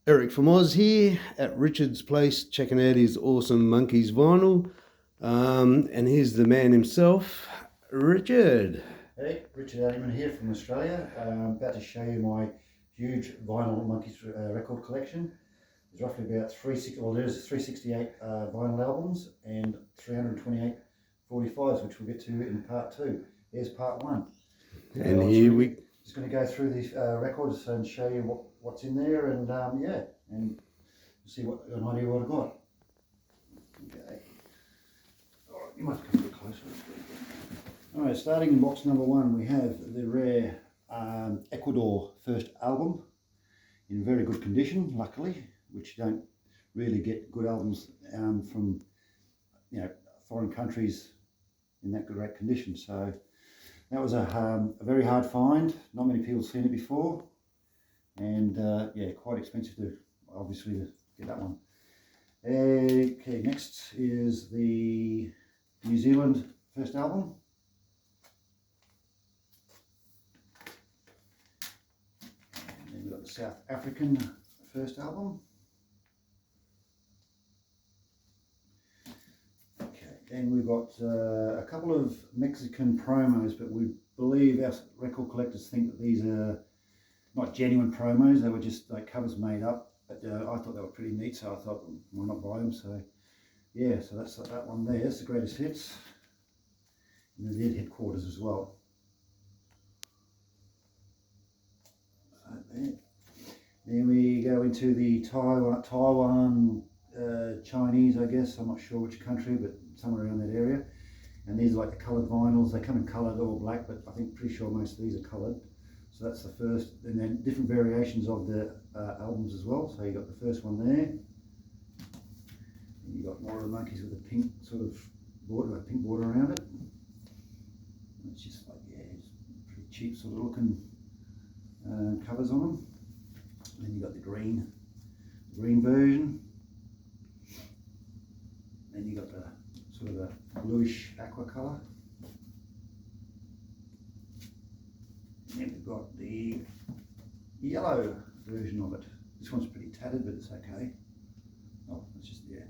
Eric from Oz here at Richard's place, checking out his awesome Monkees vinyl. And here's the man himself, Richard. Hey, Richard Addyman here from Australia. About to show you my huge vinyl Monkees record collection. There's roughly about 368 vinyl albums and 328 45s, which we'll get to in part two. Here's part one. And here we just going to go through these records and show you what's in there, and and see an idea what I got. Okay. All right, you might come a bit closer. All right, starting in box number one, we have the rare Ecuador first album in very good condition, luckily, which you don't really get good albums from foreign countries in that great condition. So that was a very hard find. Not many people have seen it before, and yeah, quite expensive to get that one. Okay, next is the New Zealand first album. And then we've got the South African first album. And we've got a couple of Mexican promos, but we believe our record collectors think that these are not genuine promos. They were just like covers made up. But I thought they were pretty neat, so I thought, why not buy them? So yeah, so that's that one there. That's the greatest hits. And there's the headquarters as well. So there. Then we go into the Taiwan Chinese, I guess. I'm not sure which country, but somewhere around that area. And these are like the coloured vinyls. They come in coloured or black, but I think pretty sure most of these are coloured. So that's the first, and then different variations of the albums as well. So you got the first one there. And you got more of the Monkees with a pink sort of border, a pink border around it. And it's just like, yeah, it's pretty cheap sort of looking covers on them. And then you got the green version. Then you got the sort of a bluish aqua colour. And then we've got the yellow version of it. This one's pretty tattered, but it's okay. Oh, it's just, yeah.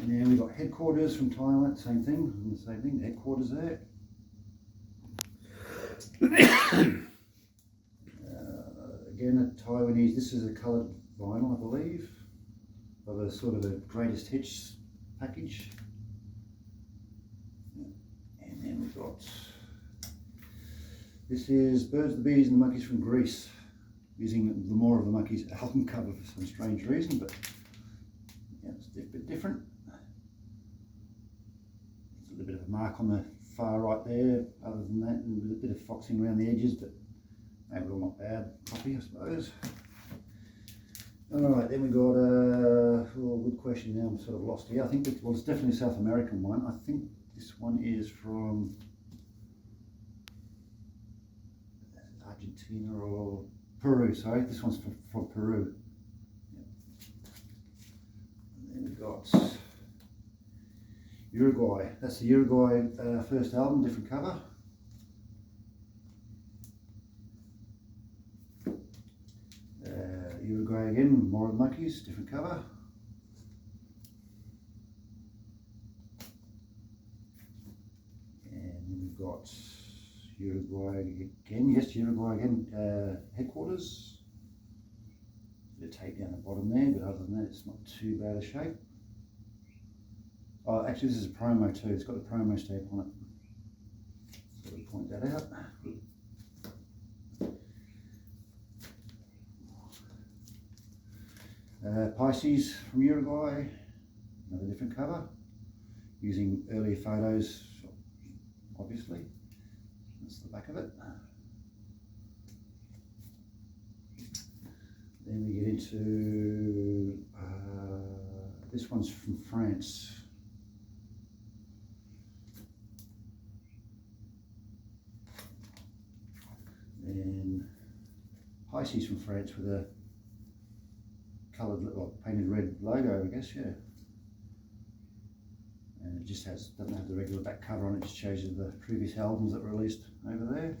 And then we've got headquarters from Thailand, same thing, the headquarters there. Again, a Taiwanese, this is a coloured vinyl, I believe, of a sort of a greatest hits package. And then we've got, this is Birds, the Bees and the Monkees from Greece, using the more of the Monkees album cover for some strange reason, but yeah, it's a bit different. There's a little bit of a mark on the far right there, other than that, and with a bit of foxing around the edges, but overall not bad copy, I suppose. Alright, then we got good question now, I'm sort of lost here. I think it's definitely a South American one. I think this one is from Argentina or Peru, sorry. This one's from Peru. Yeah. And then we've got Uruguay. That's the Uruguay first album, different cover. Uruguay again, more of the Monkees, different cover. And then we've got Uruguay again, yes, Uruguay again, headquarters. Bit of tape down the bottom there, but other than that, it's not too bad a shape. Oh, actually, this is a promo too, it's got the promo stamp on it. So we point that out. Pisces from Uruguay, another different cover, using earlier photos, obviously. That's the back of it. Then we get into, this one's from France. Then Pisces from France with a coloured, or painted red logo, I guess, yeah. And it just doesn't have the regular back cover on it, just shows you the previous albums that were released over there.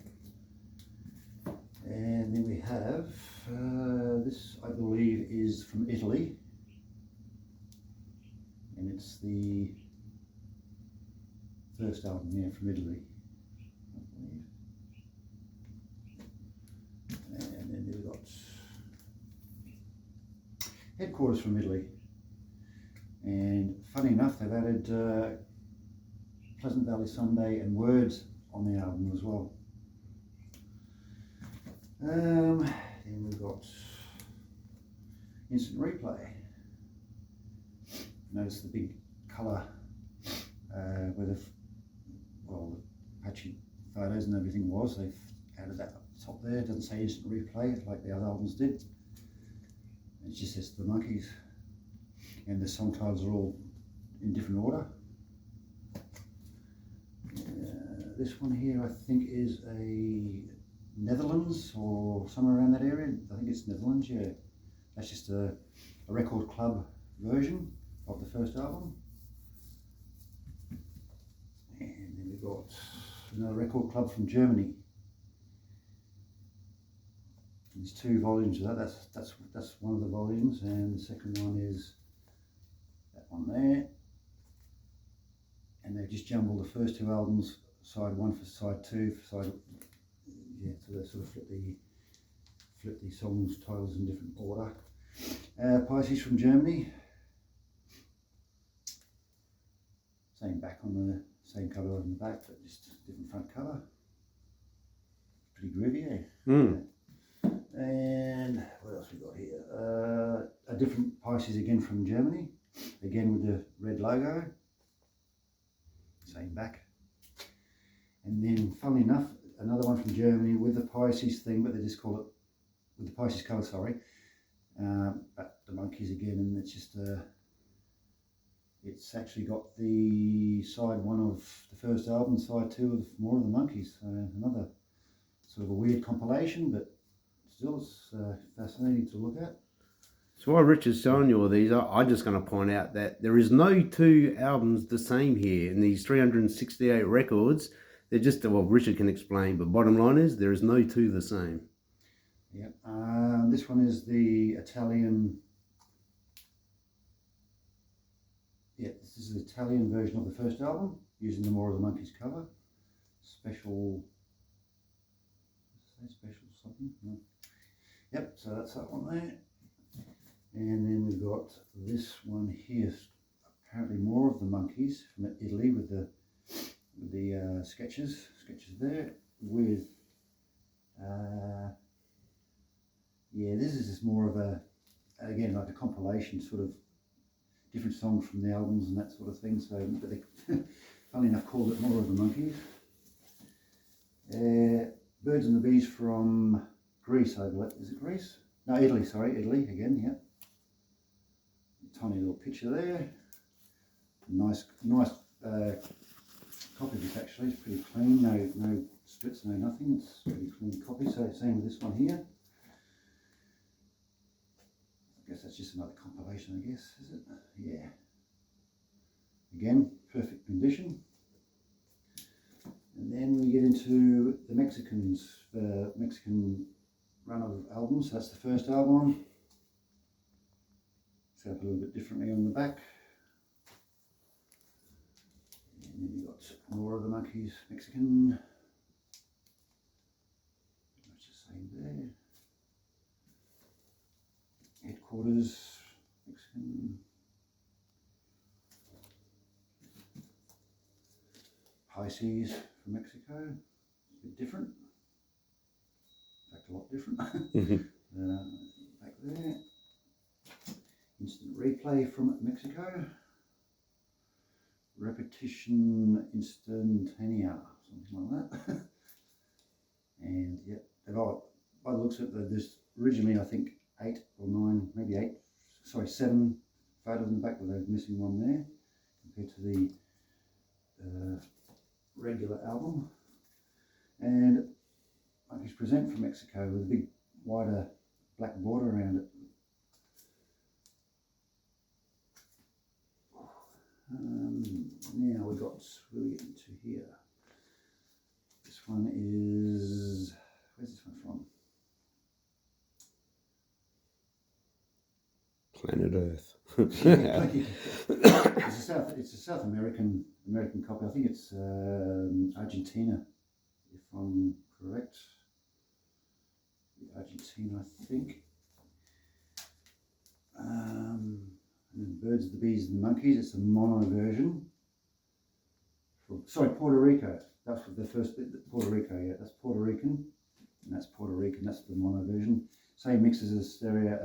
And then we have, this I believe is from Italy, and it's the first album here from Italy, I believe. And then we've got Headquarters from Italy, and funny enough, they've added Pleasant Valley Sunday and Words on the album as well. Then we've got Instant Replay. Notice the big colour where the patchy photos and everything was. They've added that up top there. It doesn't say Instant Replay like the other albums did. It just says the Monkees, and the song titles are all in different order. This one here I think is a Netherlands or somewhere around that area. I think it's Netherlands, yeah. That's just a record club version of the first album. And then we've got another record club from Germany. There's 2 volumes of that. That's one of the volumes, and the second one is that one there. And they just jumbled the first 2 albums, side 1 for side 2 for side, yeah, so they sort of flip the songs titles in different order. Pisces from Germany. Same back on the same cover on the back, but just different front cover. Pretty groovy, eh? Mm. And what else we got here? A different Pisces again from Germany, again with the red logo. Same back. And then, funnily enough, another one from Germany with the Pisces thing, but they just call it with the Pisces colour, sorry. But the Monkees again, and it's just it's actually got the side 1 of the first album, side 2 of more of the Monkees. So another sort of a weird compilation, but still it's fascinating to look at. So while Richard's showing you all these, I'm just going to point out that there is no 2 albums the same here in these 368 records. They're just, well, Richard can explain, but bottom line is there is no 2 the same. Yep. This one is the Italian. Yeah, this is the Italian version of the first album, using the More of the Monkees cover. Special something? No. Yep, so that's that one there. And then we've got this one here, apparently more of the Monkees from Italy with the sketches there with yeah, this is just more of a, again, like a compilation, sort of different songs from the albums and that sort of thing. So, but they funnily enough called it More of the Monkees. Birds and the Bees from Greece, I believe. Is it Greece? No, Italy, sorry, Italy again, yeah. Tiny little picture there. Nice copy of this actually. It's pretty clean, no splits, no nothing. It's a pretty clean copy. So same with this one here. I guess that's just another compilation, I guess, is it? Yeah. Again, perfect condition. And then we get into the Mexican run of albums. That's the first album. Set up a little bit differently on the back. And then you've got more of the Monkees, Mexican. Much the same there. Headquarters, Mexican. Pisces from Mexico. A bit different. In fact, a lot different. Back there. Instant Replay from Mexico. Repetition Instantanea, something like that. And yeah, by the looks of it, there's originally I think 8 or 9, maybe 8, sorry 7 photos in the back, but there's missing one there compared to the regular album. And Monkees Present from Mexico with a big wider black border around it. Now we've got, where we get into here? This one is, where's this one from? Planet Earth. It's a South American copy. I think it's Argentina, if I'm correct. Argentina, I think. And then Birds, the Bees and the Monkees, it's a mono version. Sorry, Puerto Rico. That's the first bit, Puerto Rico, yeah. That's Puerto Rican, and that's Puerto Rican, that's the mono version. Same mixes as stereo,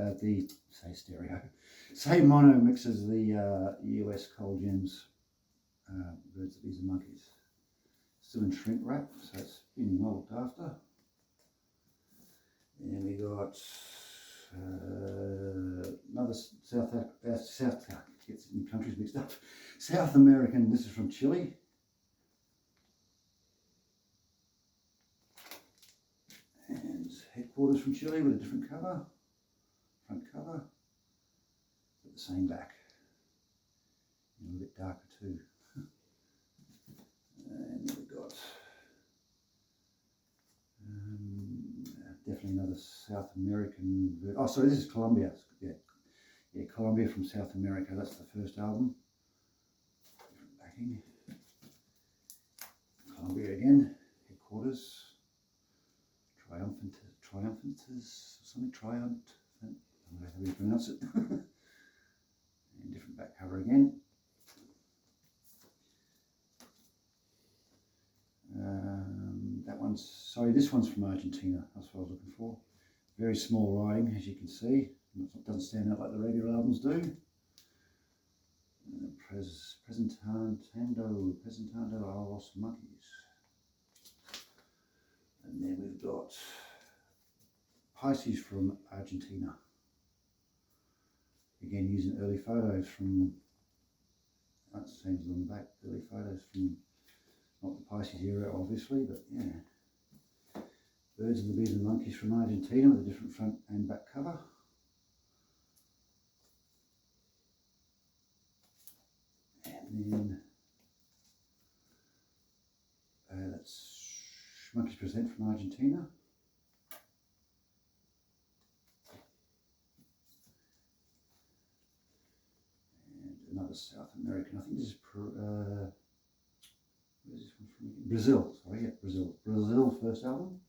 same mono mix as the US Cold Gems Birds, the Bees and Monkees. Still in shrink wrap, so it's been well looked after. And we got another gets in countries mixed up. South American, this is from Chile. And headquarters from Chile with a different cover, front cover, but the same back. And a little bit darker too. And we've got definitely another South American. Oh, sorry, this is Colombia. Yeah, Colombia from South America. That's the first album. Different backing. Colombia again. Headquarters. Triumphantes, something triumphant. I don't know how you pronounce it. And different back cover again. This one's from Argentina. That's what I was looking for. Very small writing, as you can see. It doesn't stand out like the regular albums do. Presentando a los Monkees. And then we've got Pisces from Argentina. Again, using early photos from, that seems on the back, early photos from, not the Pisces era obviously, but yeah. Birds and the Bees and Monkees from Argentina with a different front and back cover. And then that's Monkees Present from Argentina. And another South American, I think this is where's this one from? Brazil, sorry, yeah, Brazil. Brazil first album.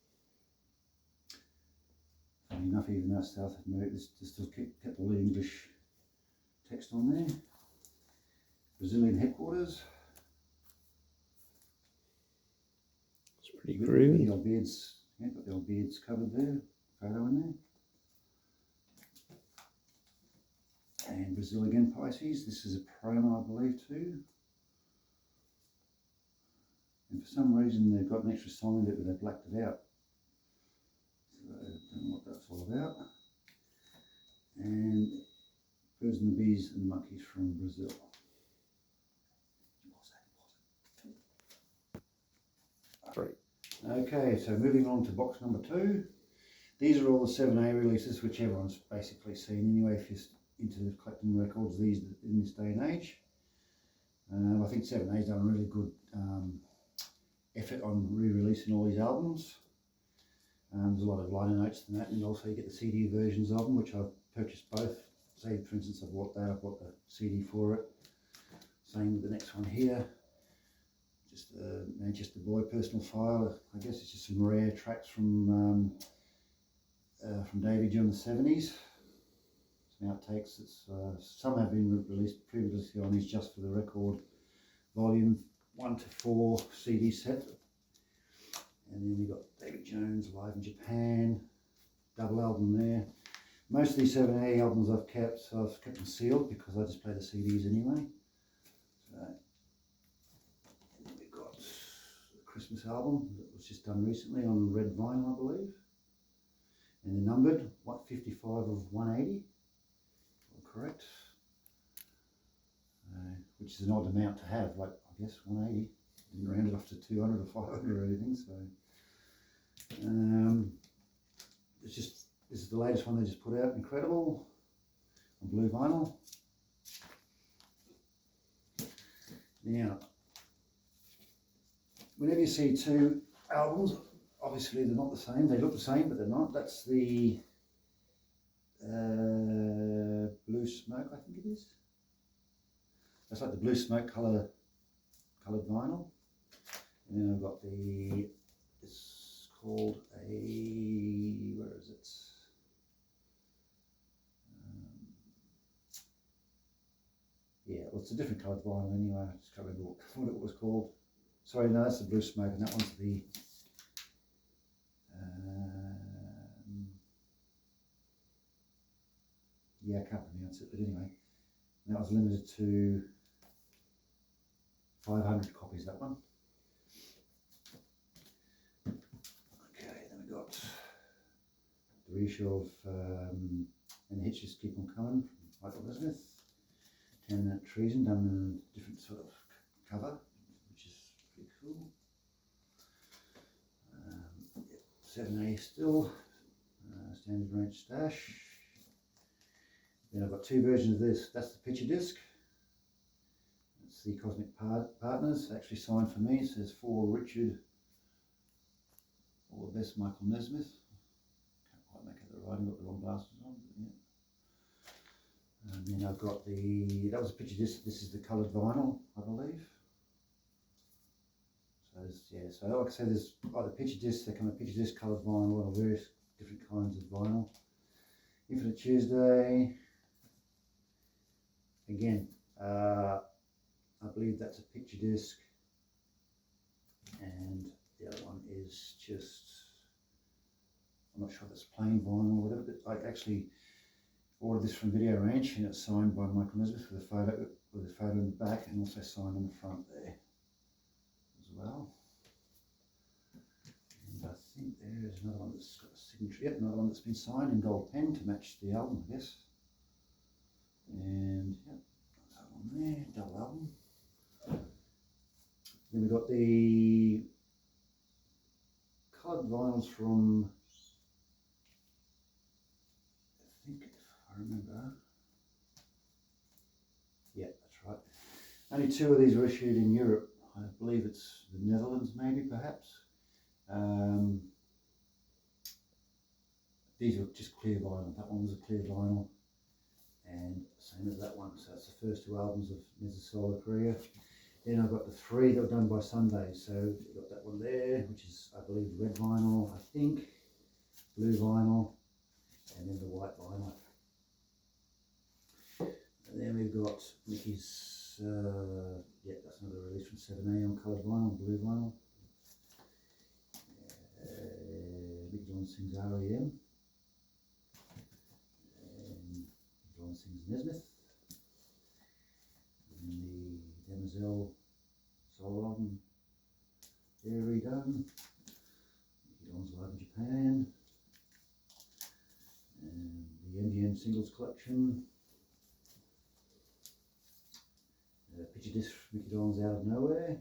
Funny enough, even though South America, they still kept all the English text on there. Brazilian headquarters. It's pretty groovy. The old beards, yeah, got the old beards covered there, photo in there. And Brazil again, Pisces. This is a promo, I believe, too. And for some reason they've got an extra song in it, but they blacked it out. So I don't know what that's all about. And Birds and the Bees and the Monkees from Brazil. Great. Okay, so moving on to box number 2. These are all the 7A releases, which everyone's basically seen anyway if you're into collecting records these in this day and age. I think 7A's done a really good effort on re-releasing all these albums. There's a lot of liner notes in that, and also you get the CD versions of them, which I've purchased both. Say, for instance, I've bought that, I've bought the CD for it. Same with the next one here. Just a Manchester Boy personal file. I guess it's just some rare tracks from Davy during the 70s. Some outtakes. Some have been released previously on his Just for the Record volume 1 to 4 CD set. And then we got David Jones live in Japan, double album there. Most of these 7A albums I've kept them sealed because I just play the CDs anyway. So, and then we've got the Christmas album that was just done recently on red vinyl, I believe. And they're numbered, 55 of 180, correct? Which is an odd amount to have, like I guess 180. Didn't round it off to 200 or 500 or anything, so. This is the latest one they just put out, incredible, on blue vinyl. Now, whenever you see two albums, obviously they're not the same. They look the same, but they're not. That's the blue Blue Smoke, I think it is. That's like the Blue Smoke coloured vinyl. And then I've got it's called where is it? Yeah, well, it's a different coloured vinyl anyway. I just can't remember what it was called. Sorry, no, that's the Blue Smoke, and that one's the yeah, I can't pronounce it, but anyway, that was limited to 500 copies, that one. Okay, then we got the reissue of And the Hits Just Keep On Coming from Michael Elizabeth. 10 Minute Treason, done in a different sort of cover, which is pretty cool. 7A still, standard range stash. Then I've got two versions of this. That's the picture disc. It's the Cosmic Partners, actually signed for me. It says for Richard, all the best, Michael Nesmith. Can't quite make out the writing, got the wrong glasses on, but yeah. And then I've got that was a picture disc. This is the coloured vinyl, I believe. So yeah, so like I said, there's the picture discs, they come in picture disc, coloured vinyl, and various different kinds of vinyl. Infinite Tuesday. Again, I believe that's a picture disc, and the other one is just, I'm not sure if that's plain vinyl or whatever, but I actually ordered this from Video Ranch, and it's signed by Michael Elizabeth with a photo in the back, and also signed on the front there as well. And I think there's another one that's got a signature, yep, another one that's been signed in gold pen to match the album, I guess. And yep, that one there, double album. Then we've got the coloured vinyls from, I think, if I remember, yeah, that's right. Only two of these were issued in Europe. I believe it's the Netherlands, maybe, perhaps. These were just clear vinyl. That one was a clear vinyl, and same as that one. So that's the first two albums of Mrs. Solar Korea. Then I've got the three that were done by Sunday. So you've got that one there, which is, I believe, red vinyl, I think, blue vinyl, and then the white vinyl. And then we've got Mickey's, yeah, that's another release from 7A on coloured vinyl, blue vinyl. Mickey John sings R.E.M. And John sings Nesmith. And the Demoiselle solo album there redone. Mickey John's Live in Japan. And the MGM singles collection. Picture disc Mickey John's Out of Nowhere.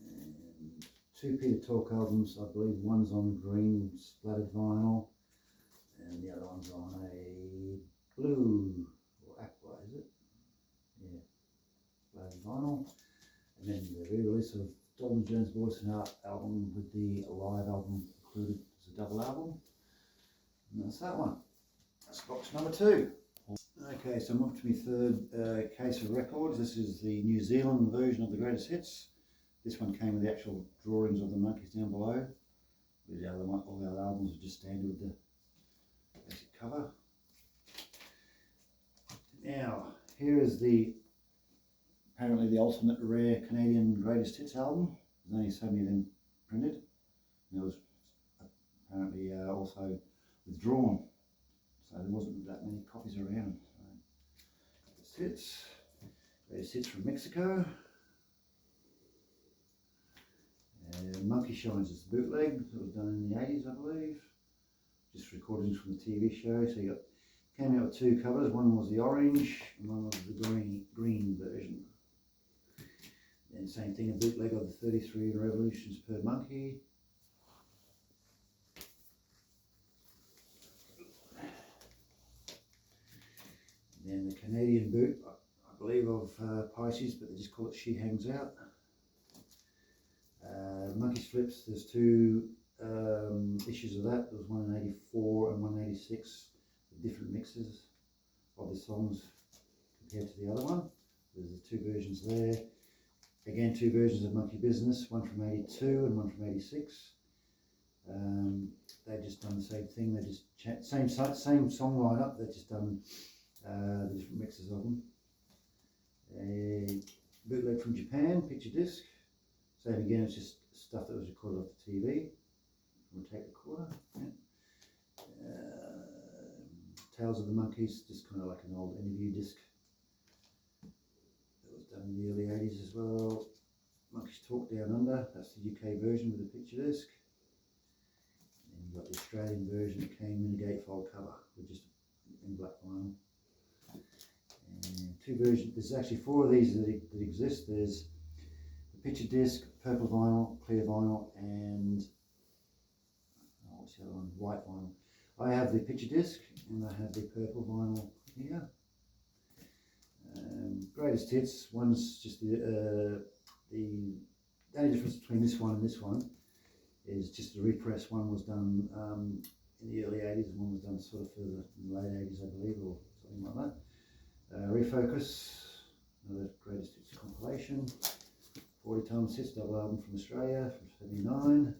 And two Peter Talk albums, I believe one's on green splattered vinyl and the other one's on a blue or aqua, is it? Yeah, splattered vinyl. And then the re-release of Dolman Jones Voice and Art album with the live album included as a double album. And that's that one. That's box number 2. Okay, so I'm up to my third case of records. This is the New Zealand version of the Greatest Hits. This one came with the actual drawings of the Monkees down below. All the other albums are just standard with the basic cover. Now, here is apparently the ultimate rare Canadian Greatest Hits album. There's only so many of them printed. And it was apparently also withdrawn, so there wasn't that many copies around. So, Greatest Hits from Mexico. Monkey Shines is the bootleg that was done in the 80s, I believe. Just recordings from the TV show. So you came out with two covers. One was the orange and one was the green version. And same thing, a bootleg of the 33 revolutions per Monkee. And then the Canadian boot, I believe, of Pisces, but they just call it She Hangs Out. Monkey Flips, there's two issues of that. There was one in 84 and one in 86. the different mixes of the songs compared to the other one. There's the two versions there. Again, two versions of Monkee Business, one from 82 and one from 86. They've just done the same thing. They just same song lineup. They've just done the different mixes of them. A bootleg from Japan, picture disc. Same again. It's just stuff that was recorded off the TV from a tape recorder. Yeah. Tales of the Monkees, just kind of like an old interview disc. That was done in the early 80s as well. Monkees Talk Down Under, that's the UK version with the picture disc. And you've got the Australian version that came in a gatefold cover with just in black vinyl. And two versions, there's actually four of these that exist. There's the picture disc, purple vinyl, clear vinyl, and what's the other one? White vinyl. I have the picture disc and I have the purple vinyl here. Greatest hits. One's just the only difference between this one and this one is just the repress. One was done in the early 80s and one was done sort of further in the late 80s, I believe, or something like that. Refocus, another greatest hits compilation. 40 Times Hits double album from Australia from 79.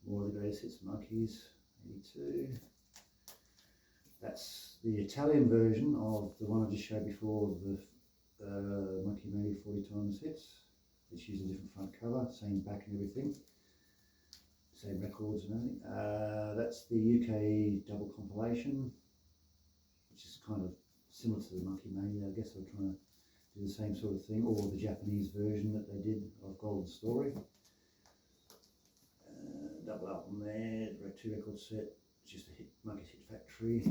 More of the greatest hits Monkees, 82. That's the Italian version of the one I just showed before, the Monkee Made 40 Times Hits. It's using a different front cover, same back and everything, same records and everything. That's the UK double compilation, which is kind of similar to the Monkee Made. I guess they're trying to do the same sort of thing, or the Japanese version that they did of Golden Story. Double album there, two record set, just a hit, Monkees Hit Factory.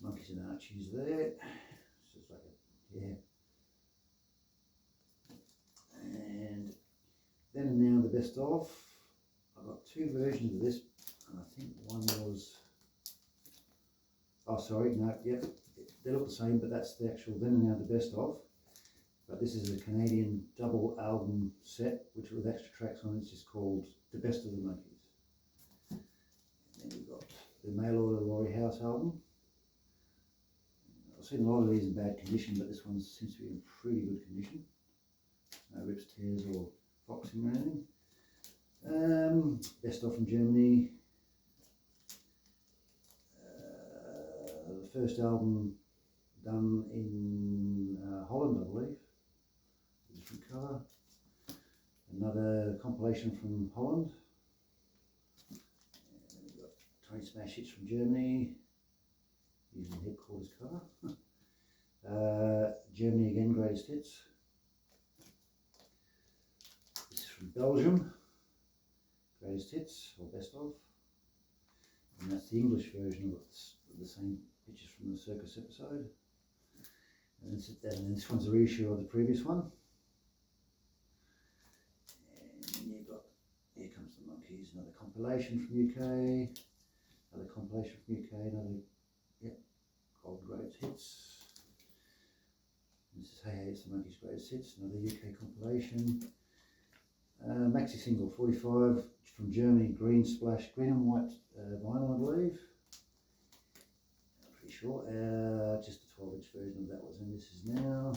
Monkees and Archies there. It's just like a, yeah. And then and now the best of. I've got two versions of this, and I think one was, oh sorry, no, yep, they look the same, but that's the actual then and now the best of. But this is a Canadian double album set, which with extra tracks on it, it's just called The Best of the Monkees. And then we've got the Mail Order Laurie House album. I've seen a lot of these in bad condition, but this one seems to be in pretty good condition. No rips, tears, or foxing or anything. Best of from Germany. The first album done in Holland, I believe. Different colour. Another compilation from Holland. And we've got 20 smash hits from Germany, using headquarters cover. Germany again, greatest hits. This is from Belgium, greatest hits or best of. And that's the English version of the same pictures from the circus episode. And then this one's a reissue of the previous one. And you've got, here comes the Monkees, another compilation from UK, another compilation from UK, another, yep, Gold Greatest Hits. This is Hey Hey, it's the Monkees Greatest Hits, another UK compilation. Maxi single 45 from Germany, green splash, green and white vinyl, I believe. Sure, just a 12-inch version of That Was In, This Is Now.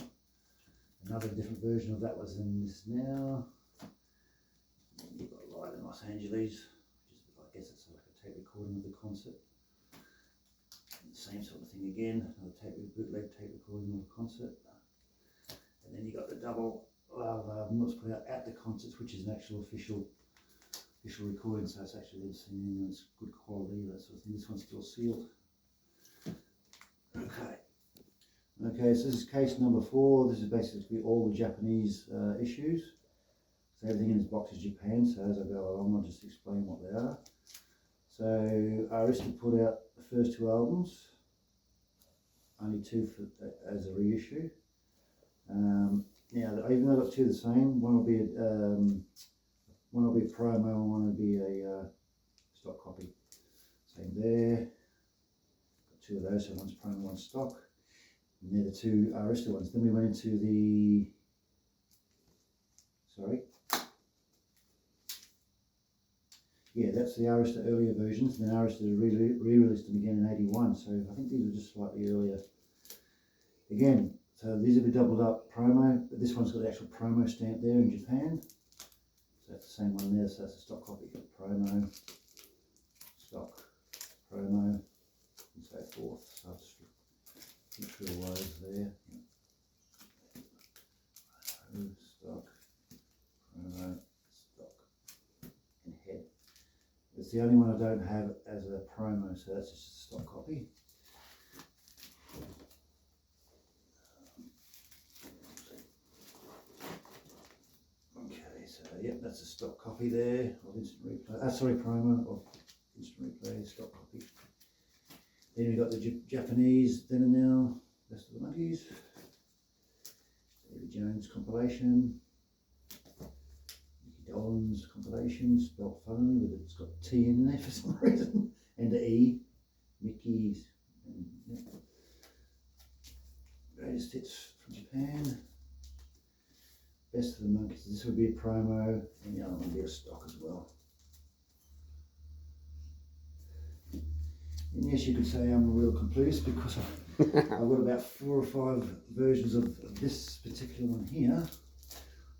Another different version of That Was In, This Is Now. And then you've got Live in Los Angeles, which is, I guess it's like a tape recording of the concert. And the same sort of thing again, another bootleg tape recording of the concert. And then you've got the double album that's put out at the concerts, which is an actual official recording, so it's actually then singing and it's good quality, that sort of thing. This one's still sealed. Okay, so this is case number 4. This is basically all the Japanese issues. So everything in this box is Japan, so as I go along I'll just explain what they are. So Arista put out the first 2 albums, only 2 as a reissue. Now, even though I've got 2 the same, one will be a promo and one will be a stock copy. Same there. 2 of those, so one's promo, one's stock. And they're the 2 Arista ones. Then we went into the, yeah, that's the Arista earlier versions, and then Arista re-released them again in 81, so I think these were just slightly earlier. Again, so these have been doubled up promo, but this one's got the actual promo stamp there in Japan. So that's the same one there, so that's a stock copy. Promo, stock, promo, and so forth. So I'll just look through all those there. Stock, promo, stock, and head. It's the only one I don't have as a promo, so that's just a stock copy. Okay, so yep, that's a stock copy there of instant replay. Sorry, promo of instant replay, stock copy. Then we've got the Japanese Then and Now, Best of the Monkees. David Jones compilation. Mickey Dolenz compilation, spelled funnily, with it's got T in there for some reason, and the E. Mickey's. And, yeah. Greatest hits from Japan. Best of the Monkees. This would be a promo, and the other one would be a stock as well. And yes, you could say I'm a real completist because I've got about 4 or 5 versions of this particular one here.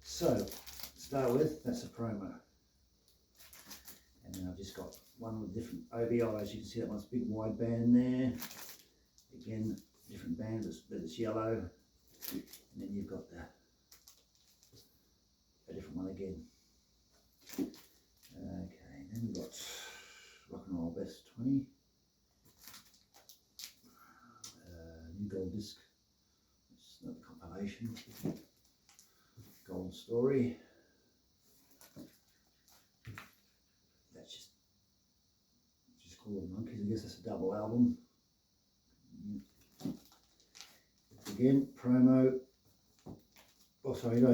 So, to start with, that's a promo. And then I've just got one with different OBIs. You can see that one's big wide band there. Again, different band, but it's yellow. And then you've got a different one again. Okay, then we've got Rock and Roll Best 20. New Gold Disc, it's another compilation. Gold Story. That's just called Monkees. I guess that's a double album. Again, promo. Oh, sorry, no,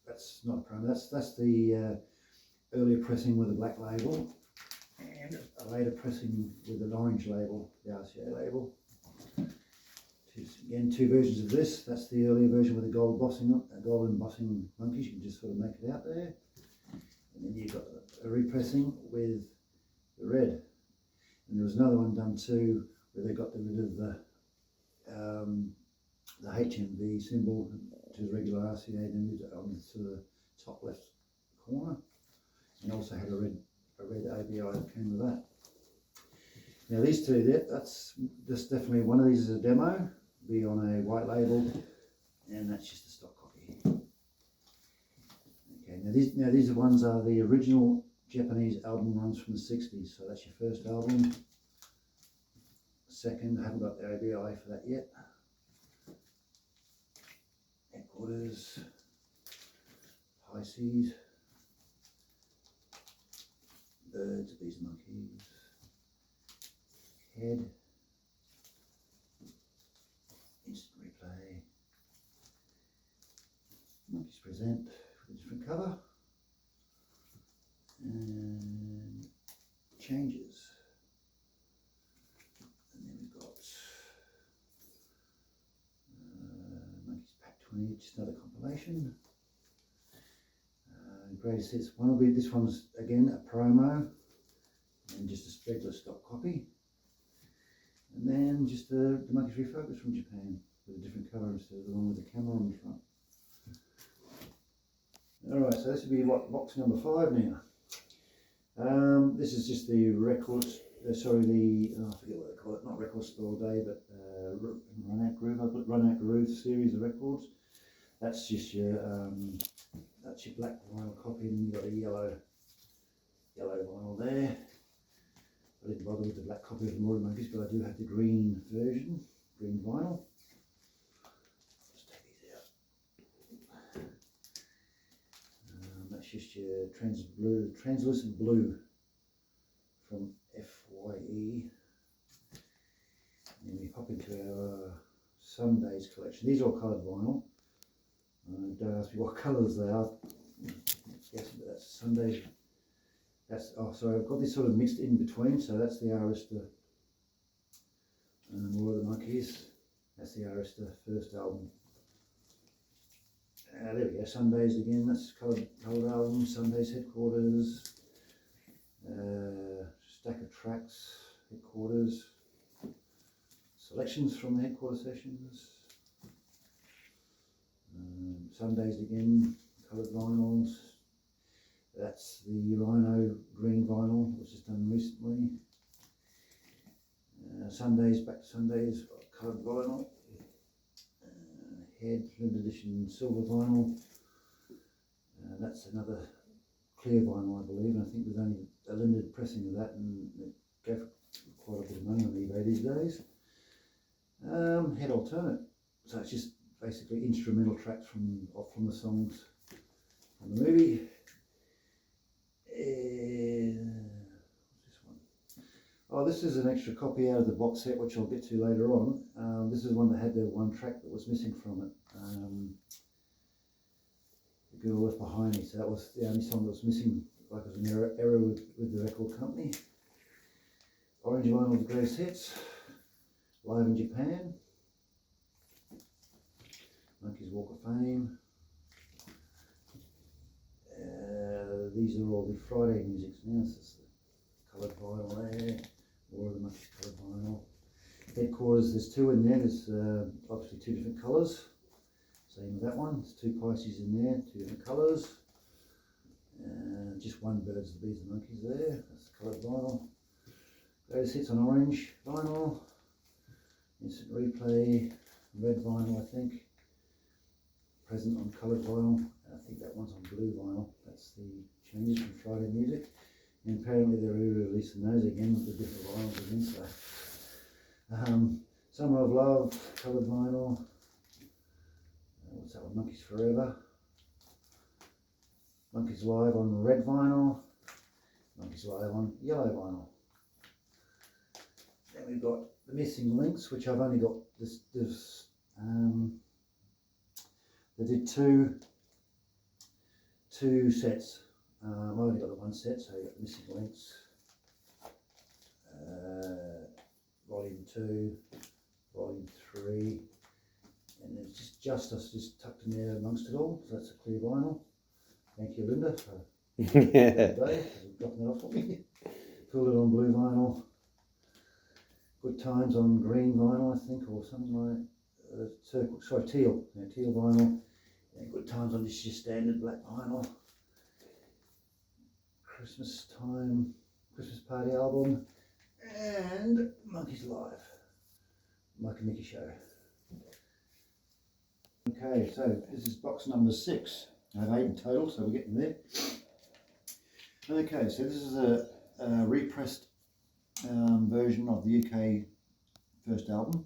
that's not a promo. That's the earlier pressing with a black label, and a later pressing with an orange label, the RCA label. Again, 2 versions of this. That's the earlier version with the gold embossing Monkees. You can just sort of make it out there. And then you've got a repressing with the red. And there was another one done too, where they got rid of the HMV symbol to the regular RCA, then moved it on to the top left corner, and also had a red ABI that came with that. Now these two there, that's definitely one of these is a demo, be on a white label, and that's just a stock copy. Okay, now these ones are the original Japanese album runs from the 60s, so that's your first album. Second, I haven't got the ABI for that yet. Headquarters, Pisces, Birds, Bees, Monkees, Head, Instant Replay, Monkees Present with a different cover, and Changes. And then we've got Monkees Pack 20, just another compilation. Greatest hits. One will be, this one's again a promo, and just a regular stock copy. And then just the Monkees Refocus from Japan with a different cover instead of the one with the camera on the front. Alright, so this will be what, box number 5 now. This is just the records, I forget what they call it, not Record Store Day, but Run Out Groove. I've got Run Out Groove series of records. That's just your black vinyl copy, and you've got a yellow vinyl there. I didn't bother with the black copy of the Modern Monkees, but I do have the green version, green vinyl. Just take these out. That's just your translucent blue from FYE. And then we pop into our Sundays collection. These are all coloured vinyl. Don't ask me what colours they are. I'm guessing, but that's Sundays. So I've got this sort of mixed in between. So that's the Arista, More of the Monkees. That's the Arista first album. There we go. Sundays again. That's coloured album. Sundays Headquarters. Stack of tracks, headquarters, selections from the headquarter sessions, Sundays again, coloured vinyls. That's the Rhino green vinyl, which is done recently. Sundays, back to Sundays, coloured vinyl. Head limited edition silver vinyl. That's another clear vinyl, I believe, and I think there's only a limited pressing of that, and it go for quite a bit of money on eBay these days. Head alternate, so it's just basically instrumental tracks from the songs from the movie. What's this one? Oh, this is an extra copy out of the box set, which I'll get to later on. This is one that had the one track that was missing from it. The Girl Left Behind Me, so that was the only song that was missing, like it was an error with the record company. Orange vinyl, the greatest hits, live in Japan. Monkees Walk of Fame. These are all the Friday musics now. This is the coloured vinyl there, more of the Monkees coloured vinyl. Headquarters, there's two in there. There's obviously two different colours. Same with that one. There's two Pisces in there, two different colours. Just one Birds of the Bees and Monkees there. That's the coloured vinyl. Greatest hits on orange vinyl. Instant replay, red vinyl, I think. Present on coloured vinyl. I think that one's on blue vinyl. That's the changes from Friday music. And apparently they're re-releasing those again with the different vinyls again. So, Summer of Love, coloured vinyl. What's that one? Monkees Forever. Monkees Live on red vinyl. Monkees Live on yellow vinyl. Then we've got the missing links, which I've only got this. They did two sets. I've only got the one set, so you've got the missing links. Volume 2, Volume 3, and there's just Justice just tucked in there amongst it all. So that's a clear vinyl. Thank you, Linda, for dropping that off for me. Filled it on blue vinyl. Good Times on green vinyl, I think, or something like teal. Yeah, teal vinyl. Yeah, Good Times on just your standard black vinyl. Christmas Time, Christmas Party album, and Monkees Live, Mike and Mickey Show. Okay, so this is box number 6. I have 8 in total, so we're getting there. Okay, so this is a repressed version of the UK first album.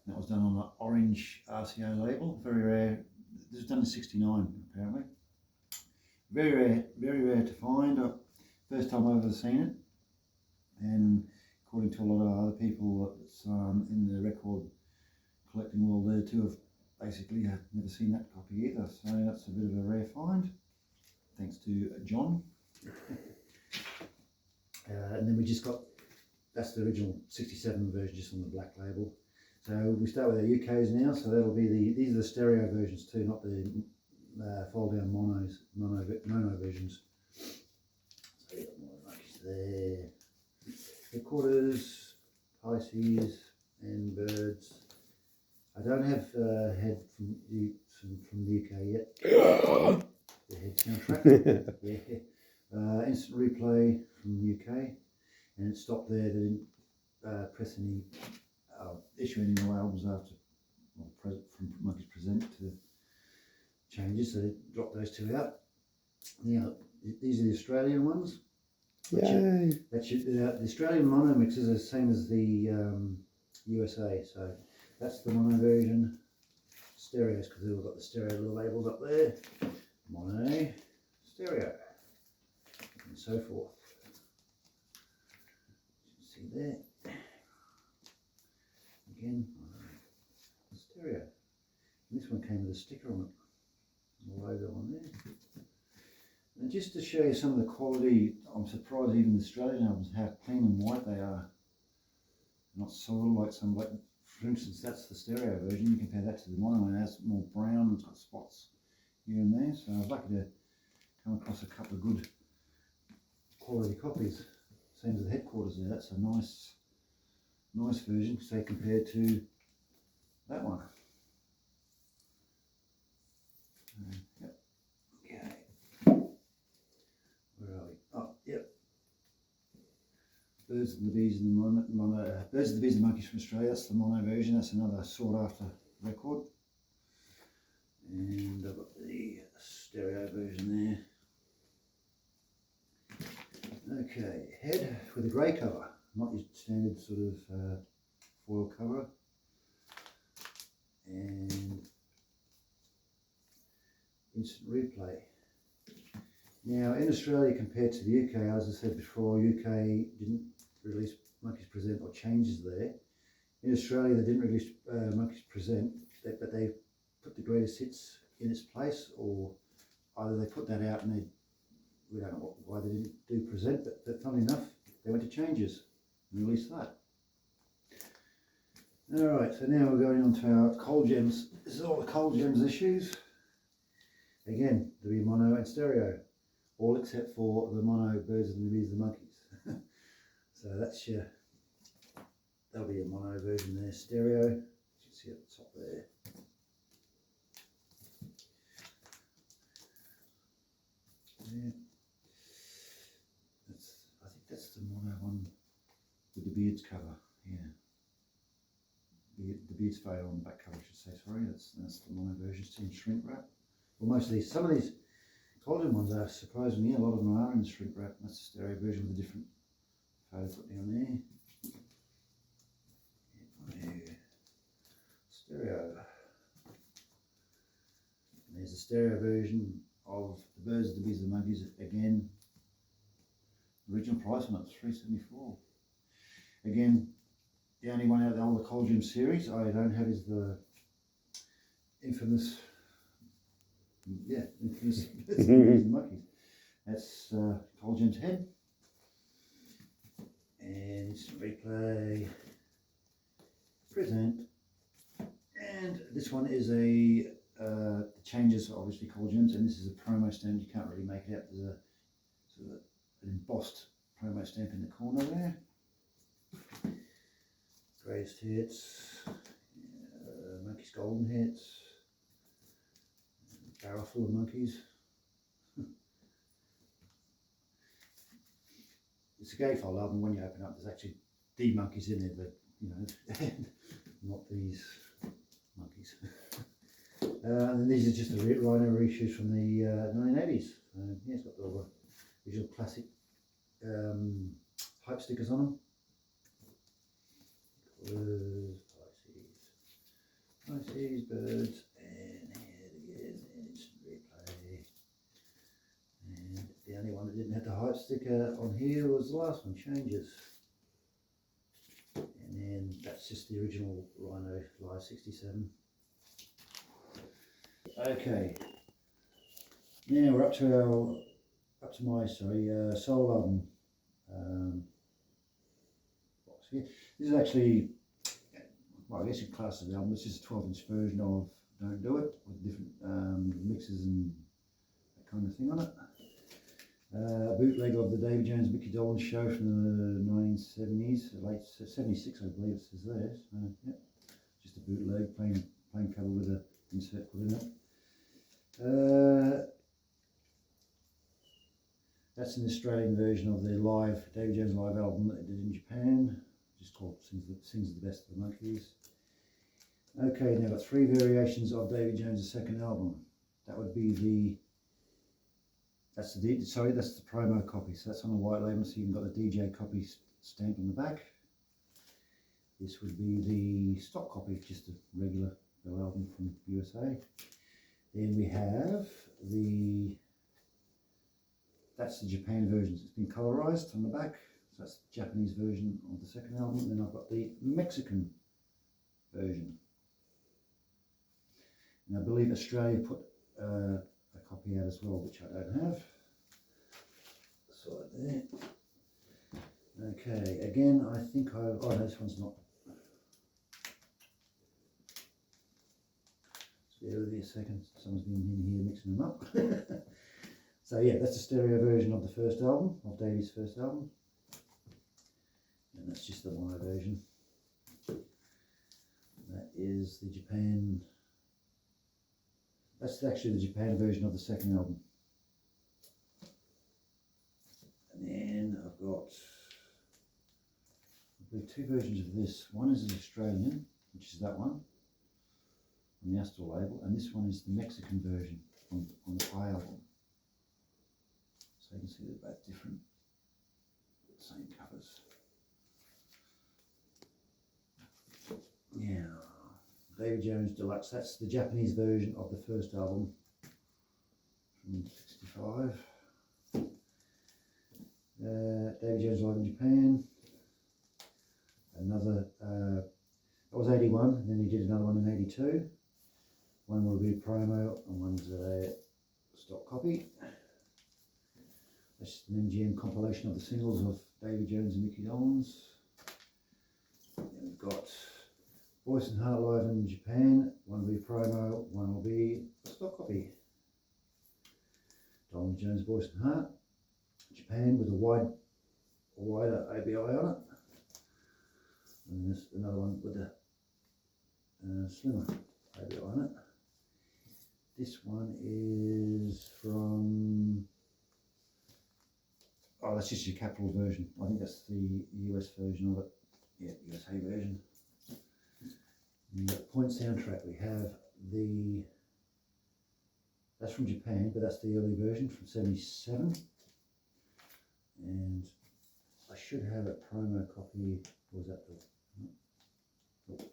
That was done on an orange RCA label, very rare. This was done in '69 apparently. Very rare to find. First time I've ever seen it, and according to a lot of other people that's in the record collecting world there too, have basically never seen that copy either. So that's a bit of a rare find. Thanks to John. And then we just got, that's the original '67 version, just on the black label. So we start with our UKs now. So that'll be these are the stereo versions too, not the fold down mono versions. So you've got more Monkees there. Headquarters, Pisces, and Birds. I don't have Head from the UK yet. The Head soundtrack. Yeah. Instant Replay from the UK, and it stopped there. They didn't press any issue any more albums after from Monkees Present to changes, so they dropped those two out. Now these are the Australian ones. Yay! The Australian mono mix is the same as the USA, so that's the mono version. Stereos, because they've all got the stereo little labels up there. Mono, stereo, and so forth. See there. Again, stereo. And this one came with a sticker on it, the logo on there. And just to show you some of the quality, I'm surprised even the Australian albums how clean and white they are. Not soiled like some, like for instance, that's the stereo version. You compare that to the mono, and it has more brown, it's got spots here and there. So I was lucky to come across a couple of good quality copies. Same as the headquarters there. That's a nice version, say, compared to that one. Yep. Okay. Where are we? Oh, yep. Birds and the Bees and the mono. Birds and the Bees and the Monkees from Australia. That's the mono version. That's another sought after record. And I've got the stereo version there. Okay, head with a grey cover, not your standard sort of foil cover. And instant replay. Now in Australia compared to the UK, as I said before, UK didn't release Monkees Present or changes there. In Australia they didn't release Monkees Present, but they put the greatest hits in its place, or either they put that out and we don't know why they didn't do Present, but funnily enough they went to changes and released that. Alright, so now we're going on to our Cold Gems. This is all the Cold Gems issues. Again, there'll be mono and stereo, all except for the mono Birds and the Bees and the Monkees. So that's your, that'll be a mono version there, stereo, as you can see at the top there. Yeah. I think that's the mono one with the beards cover, yeah. The beards photo on the back cover, I should say, sorry, that's the mono version, it's in shrink wrap. Well, most of these, some of these Cold Gem ones are surprisingly, a lot of them are in shrink wrap. That's the stereo version with a different photo put down there. Stereo. And there's a stereo version of the Birds, the Bees, the Monkees. Again, original price on it, $3.74. Again, the only one out of all the Cold Gem series I don't have is the infamous, infamous Birds, the Bees, the Monkees. That's Cold Gem's head. And instant replay, present, and this one is a changes obviously Cold Gems, and this is a promo stamp. You can't really make it out. There's a sort of an embossed promo stamp in the corner there. Greatest hits, Monkees golden hits, barrel full of Monkees. It's a gatefold album. When you open up, there's actually the Monkees in there, but you know, not these Monkees. And these are just the Rhino reissues from the 1980s. Yeah, it's got all the original classic hype stickers on them. Pisces, birds, and here it is, instant replay. And the only one that didn't have the hype sticker on here was the last one, changes. And then that's just the original Rhino Live 67. Okay, now we're up to my soul album box here. This is actually, well, I guess you class it as an album. This is a 12-inch version of Don't Do It with different mixes and that kind of thing on it. Bootleg of the Davy Jones Mickey Dolenz show from the 1970s, late 76 I believe it says there. So, yeah, just a bootleg, plain cover with an insert put in it. That's an Australian version of their live Davy Jones live album that they did in Japan, just called Sings the Best of the Monkees. Okay, now I've got 3 variations of Davy Jones' second album. That would be that's the promo copy, so that's on a white label, so you've got the DJ copy stamped on the back. This would be the stock copy, just a regular album from USA. Then we have that's the Japan version. It's been colorized on the back, so that's the Japanese version of the second album. Then I've got the Mexican version. And I believe Australia put a copy out as well, which I don't have. So there. Okay, again, I think oh no, this one's not. Bear with me a second, someone's been in here mixing them up. So yeah, that's the stereo version of the first album, of Davey's first album. And that's just the mono version. That is the Japan, that's actually the Japan version of the second album. And then I've got, I believe, two versions of this. One is the Australian, which is that one, on the Astor label, and this one is the Mexican version on the Pie album. So you can see they're both different, same covers. Yeah, Davy Jones Deluxe, that's the Japanese version of the first album from '65. Davy Jones Live in Japan. Another, that was '81, and then he did another one in '82. One will be promo, and one's a stock copy. That's an MGM compilation of the singles of Davy Jones and Mickey Dolenz. Then we've got Voice and Heart Live in Japan. One will be promo, one will be a stock copy. Dolenz Jones Voice and Heart, Japan, with a wider ABI on it. And there's another one with a slimmer ABI on it. This one is from, oh, that's just your Capitol version. I think that's the US version of it. Yeah, USA version. And the Point soundtrack, we have the, that's from Japan, but that's the early version from '77. And I should have a promo copy. Was that the, oh,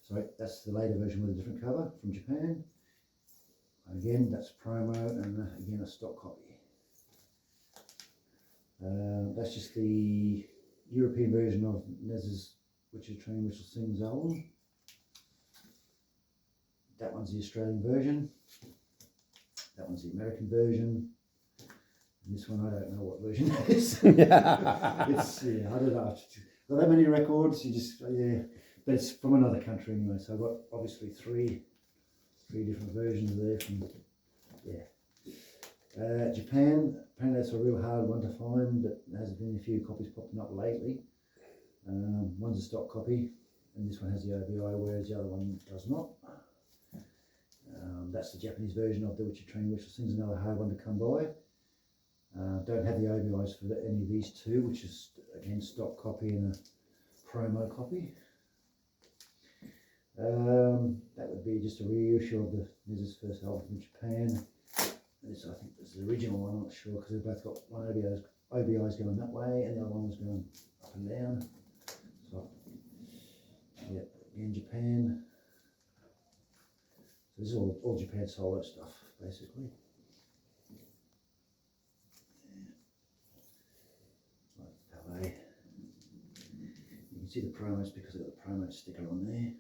sorry, that's the later version with a different cover from Japan. Again, that's promo, and again a stock copy. That's just the European version of Nez's Which Is Train Whistle Sings album. That one's the Australian version. That one's the American version. And this one, I don't know what version it is. It's, yeah, I don't know. Got that many records, you just, yeah. But it's from another country anyway, so I've got obviously three different versions there from, yeah. Japan, apparently that's a real hard one to find, but there has been a few copies popping up lately. One's a stock copy, and this one has the OBI, whereas the other one does not. That's the Japanese version of the Witcher Train Whistle Sings, another hard one to come by. Don't have the OBIs for any of these two, which is again stock copy and a promo copy. That would be just a reissue of the Nez's first album from Japan. And this, I think, is the original one. I'm not sure because they've both got one OBI's going that way, and the other one was going up and down. So, yeah, again Japan. So this is all Japan solo stuff, basically. Like you can see the promos because I've got the promo sticker on there.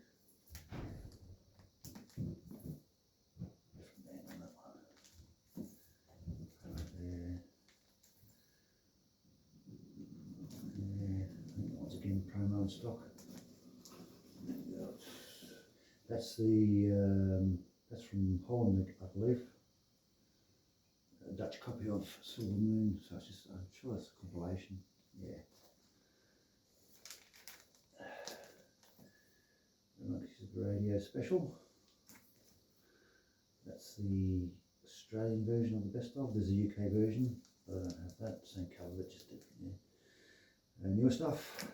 Different band on that one. Right there. Yeah, I think once again promo and stock. That's the that's from Holland, I believe. A Dutch copy of Silver Moon, so it's just, I'm sure it's a compilation. Yeah. Monkees Radio Special. That's the Australian version of the best of. There's a UK version, but I don't have that. Same cover, but just different. Yeah. Newer stuff.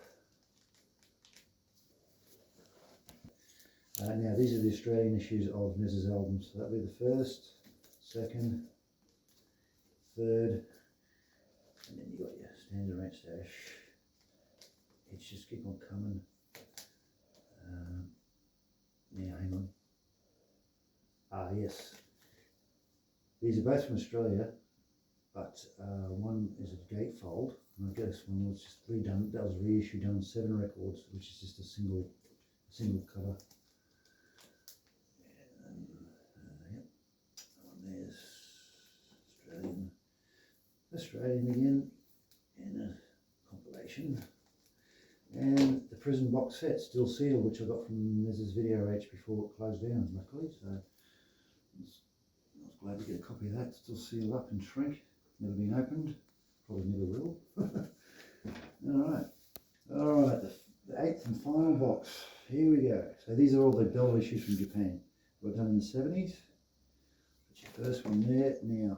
Now these are the Australian issues of Nez's albums. So that'll be the first, second, third, and then you got your standard rank stash. It's just keep on coming. Now hang on. Yes. These are both from Australia, but one is a gatefold, and I guess one was just redone. That was reissued on 7 records, which is just a single cover. Yep. That one there's Australian again, and a compilation. And the Prison box set, still sealed, which I got from Nez's Video H before it closed down, luckily. So it's glad to get a copy of that. Still sealed up and shrink. Never been opened. Probably never will. Alright, the 8th and final box. Here we go. So these are all the Bell issues from Japan. They were done in the 70s. That's your first one there. Now,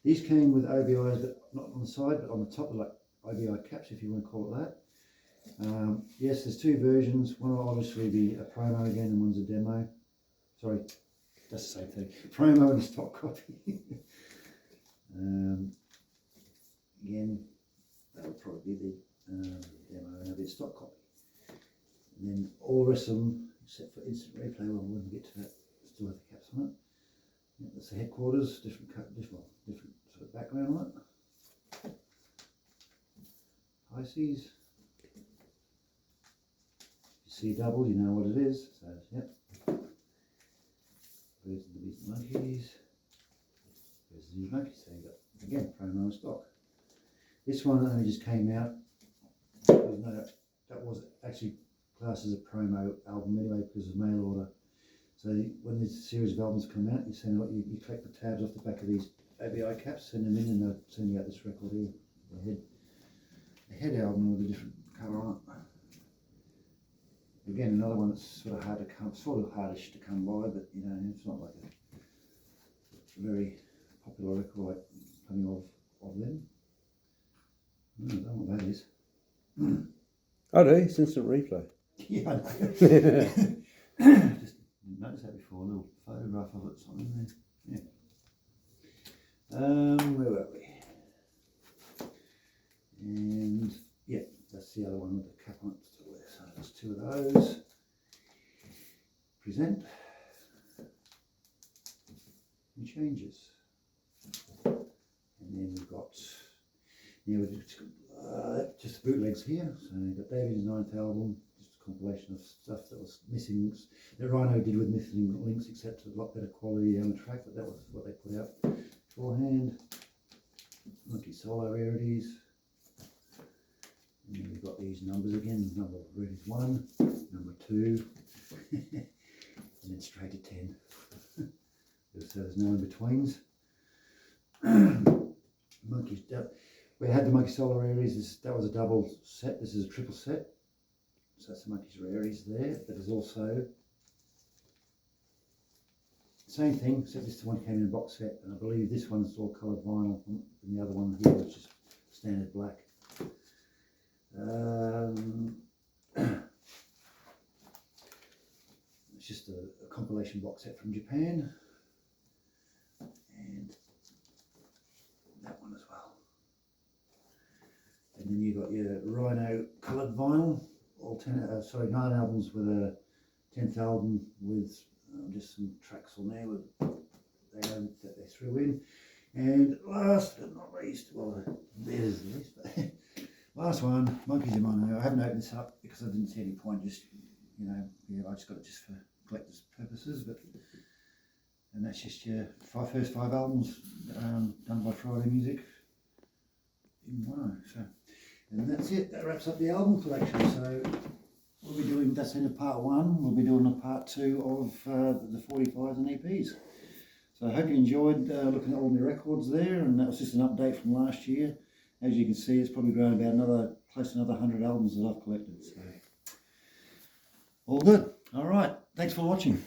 these came with OBIs, but not on the side, but on the top, like OBI caps, if you want to call it that. Yes, there's two versions. One will obviously be a promo again, and one's a demo. Sorry, that's the same thing. Promo and a stock copy. Again, that would probably be the demo and a stock copy. And then all the rest of them, except for instant replay, well, when we get to that, still have the caps on it. Yeah, that's the headquarters, different sort of background on it. Pisces. You see double, you know what it is. So, yep. There's the Monkees. There's the Monkees. So you got, again, promo stock. This one only just came out. That was actually classed as a promo album anyway because of mail order. So when this series of albums come out, you send out, you collect the tabs off the back of these ABI caps, send them in, and they'll send you out this record here, the head album with a different colour on it. Again, another one that's sort of hardish to come by, but you know, it's not like a very popular record like plenty of them. I don't know what that is. I do, it's instant replay. Yeah, I know. Just noticed that before, a little photograph of it, something there. Yeah. Where were we? And yeah, that's the other one with the cap on it still there. So there's two of those. Present. And changes. And then we've got, just the bootlegs here. So we've got David's 9th album, just a compilation of stuff that was missing, that Rhino did with missing links, except a lot better quality on the track, but that was what they put out beforehand. Monkee solo rarities. And then we've got these numbers again, number of rarities 1, number 2, and then straight to 10. So there's no in-betweens. Monkees, we had the Monkee solo rarities, that was a double set, this is a triple set. So that's the Monkees rarities there, but there's also same thing, except this one came in a box set, and I believe this one's all coloured vinyl, and the other one here is just standard black. It's just a compilation box set from Japan, and that one as well. And then you got your Rhino coloured vinyl, all 9 albums with a 10th album with just some tracks on there with that they threw in. And last but not least, well, there's the list, but last one, Monkees in Mono. I haven't opened this up because I didn't see any point, just, you know, yeah, I just got it just for collector's purposes, but, and that's just your first 5 albums done by Friday Music in Mono. So, and that's it, that wraps up the album collection. So we'll be doing, that's the end of part 1, we'll be doing a part 2 of the 45s and EPs. So I hope you enjoyed looking at all my records there, and that was just an update from last year. As you can see, it's probably grown about close to another 100 albums that I've collected. So all good. All right. Thanks for watching.